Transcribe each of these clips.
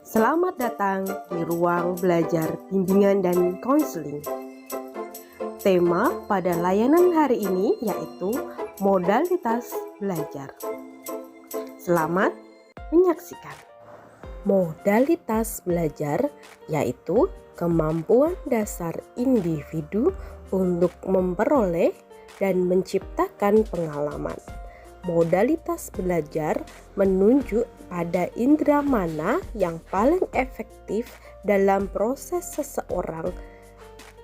Selamat datang di ruang belajar bimbingan dan konseling. Tema pada layanan hari ini yaitu modalitas belajar. Selamat menyaksikan. Modalitas belajar yaitu kemampuan dasar individu untuk memperoleh dan menciptakan pengalaman. Modalitas belajar menunjuk pada indera mana yang paling efektif dalam proses seseorang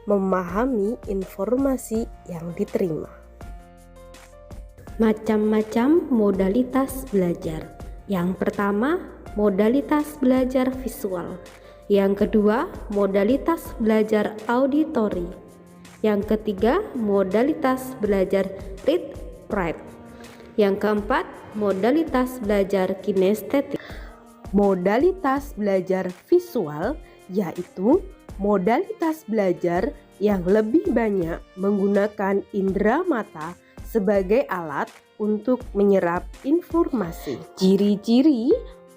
memahami informasi yang diterima. Macam-macam modalitas belajar. Yang pertama, modalitas belajar visual. Yang kedua, modalitas belajar auditori. Yang ketiga, modalitas belajar read write. Yang keempat, modalitas belajar kinestetik. Modalitas belajar visual yaitu modalitas belajar yang lebih banyak menggunakan indera mata sebagai alat untuk menyerap informasi. Ciri-ciri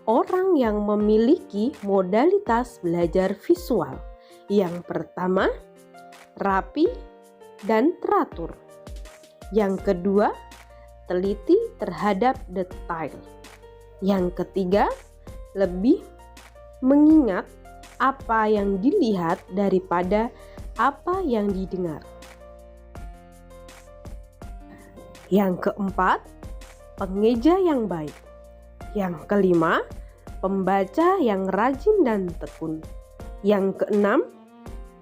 orang yang memiliki modalitas belajar visual. Yang pertama, rapi dan teratur. Yang kedua, teliti terhadap detail. Yang ketiga, lebih mengingat apa yang dilihat daripada apa yang didengar. Yang keempat, pengeja yang baik. Yang kelima, pembaca yang rajin dan tekun. Yang keenam,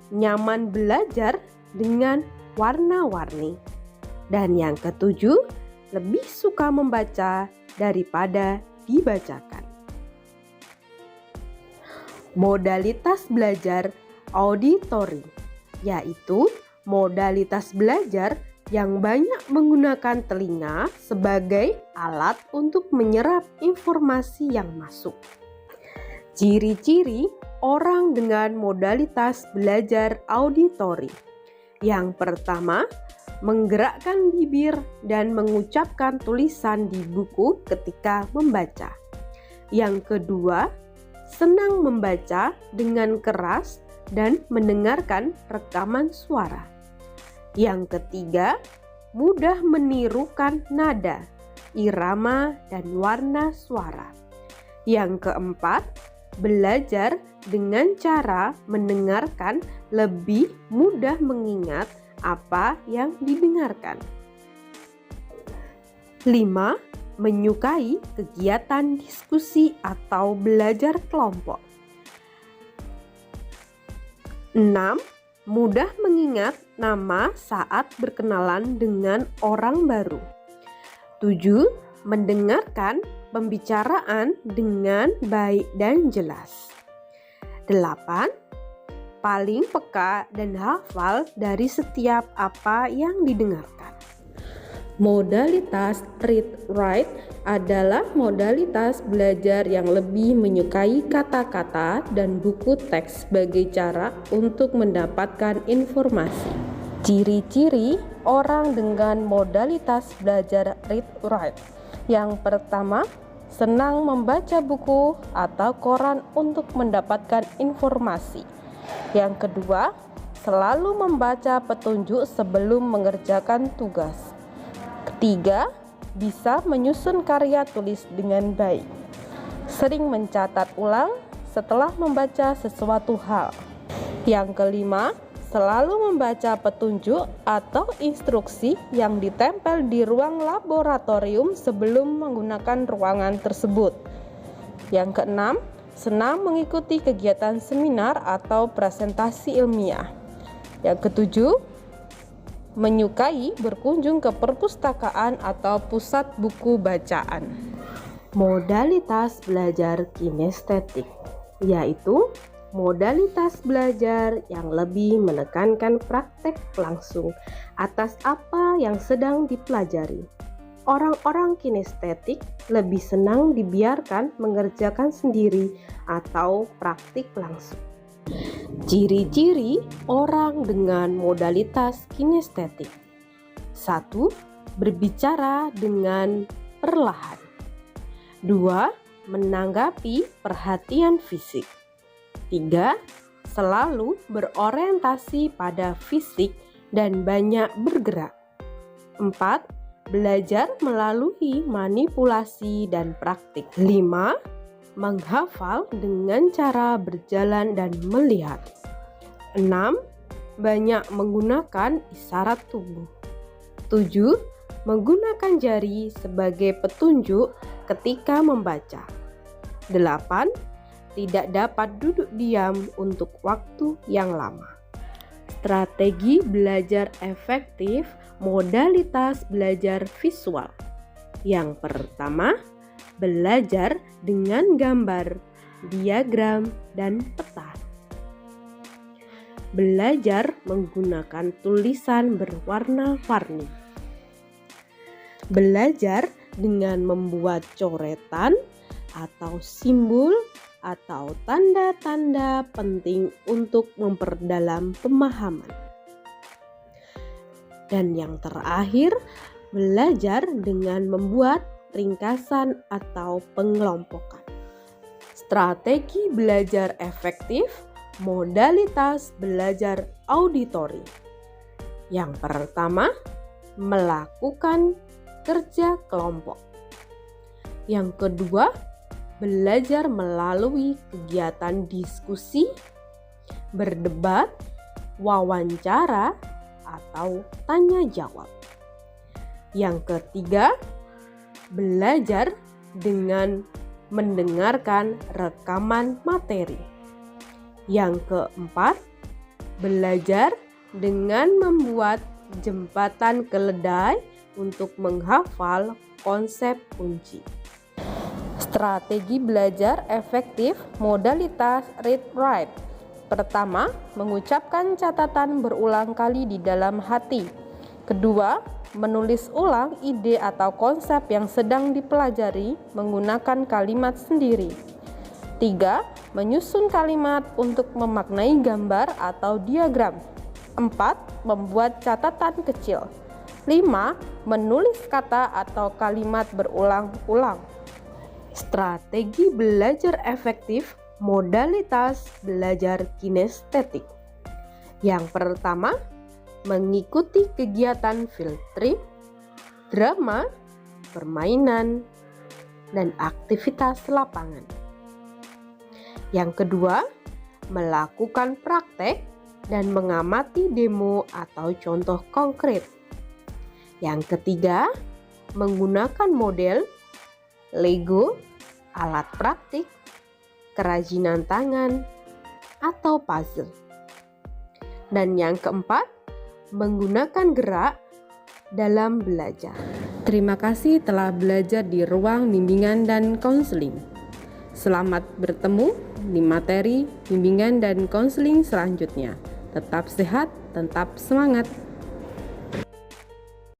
nyaman belajar dengan warna-warni. Dan yang ketujuh, lebih suka membaca daripada dibacakan. Modalitas belajar auditori yaitu modalitas belajar yang banyak menggunakan telinga sebagai alat untuk menyerap informasi yang masuk. Ciri-ciri orang dengan modalitas belajar auditori. Yang pertama, menggerakkan bibir dan mengucapkan tulisan di buku ketika membaca. Yang kedua, senang membaca dengan keras dan mendengarkan rekaman suara. Yang ketiga, mudah menirukan nada, irama, dan warna suara. Yang keempat, belajar dengan cara mendengarkan lebih mudah mengingat apa yang didengarkan. 5. Menyukai kegiatan diskusi atau belajar kelompok. 6. Mudah mengingat nama saat berkenalan dengan orang baru. 7. Mendengarkan pembicaraan dengan baik dan jelas. 8. Paling peka dan hafal dari setiap apa yang didengarkan. Modalitas read write adalah modalitas belajar yang lebih menyukai kata-kata dan buku teks sebagai cara untuk mendapatkan informasi. Ciri-ciri orang dengan modalitas belajar read write. Yang pertama, senang membaca buku atau koran untuk mendapatkan informasi. Yang kedua, selalu membaca petunjuk sebelum mengerjakan tugas. Ketiga, bisa menyusun karya tulis dengan baik. Sering mencatat ulang setelah membaca sesuatu hal. Yang kelima, selalu membaca petunjuk atau instruksi yang ditempel di ruang laboratorium sebelum menggunakan ruangan tersebut. Yang keenam, senang mengikuti kegiatan seminar atau presentasi ilmiah. Yang ketujuh, menyukai berkunjung ke perpustakaan atau pusat buku bacaan. Modalitas belajar kinestetik yaitu modalitas belajar yang lebih menekankan praktek langsung atas apa yang sedang dipelajari. Orang-orang kinestetik lebih senang dibiarkan mengerjakan sendiri atau praktik langsung. Ciri-ciri orang dengan modalitas kinestetik. 1. Berbicara dengan perlahan. 2. menanggapi perhatian fisik. 3. Selalu berorientasi pada fisik dan banyak bergerak. 4. Belajar melalui manipulasi dan praktik. 5. Menghafal dengan cara berjalan dan melihat. 6. Banyak menggunakan isyarat tubuh. 7. Menggunakan jari sebagai petunjuk ketika membaca. 8. Tidak dapat duduk diam untuk waktu yang lama. Strategi belajar efektif modalitas belajar visual. Yang pertama, belajar dengan gambar, diagram, dan peta. Belajar menggunakan tulisan berwarna-warni. Belajar dengan membuat coretan atau simbol atau tanda-tanda penting untuk memperdalam pemahaman. Dan yang terakhir, belajar dengan membuat ringkasan atau pengelompokan. Strategi belajar efektif modalitas belajar auditori. Yang pertama, melakukan kerja kelompok. Yang kedua, belajar melalui kegiatan diskusi, berdebat, wawancara, atau tanya jawab. Yang ketiga, belajar dengan mendengarkan rekaman materi. Yang keempat, belajar dengan membuat jembatan keledai untuk menghafal konsep kunci. Strategi belajar efektif modalitas read write. Pertama, mengucapkan catatan berulang kali di dalam hati. Kedua, menulis ulang ide atau konsep yang sedang dipelajari menggunakan kalimat sendiri. 3. Menyusun kalimat untuk memaknai gambar atau diagram. 4. Membuat catatan kecil. 5. Menulis kata atau kalimat berulang-ulang. Strategi belajar efektif modalitas belajar kinestetik. Yang pertama, mengikuti kegiatan field trip, drama, permainan, dan aktivitas lapangan. Yang kedua, melakukan praktek dan mengamati demo atau contoh konkret. Yang ketiga, menggunakan model, Lego, alat praktik, kerajinan tangan, atau puzzle. Dan yang keempat, menggunakan gerak dalam belajar. Terima kasih telah belajar di ruang bimbingan dan konseling. Selamat bertemu di materi bimbingan dan konseling selanjutnya. Tetap sehat, tetap semangat.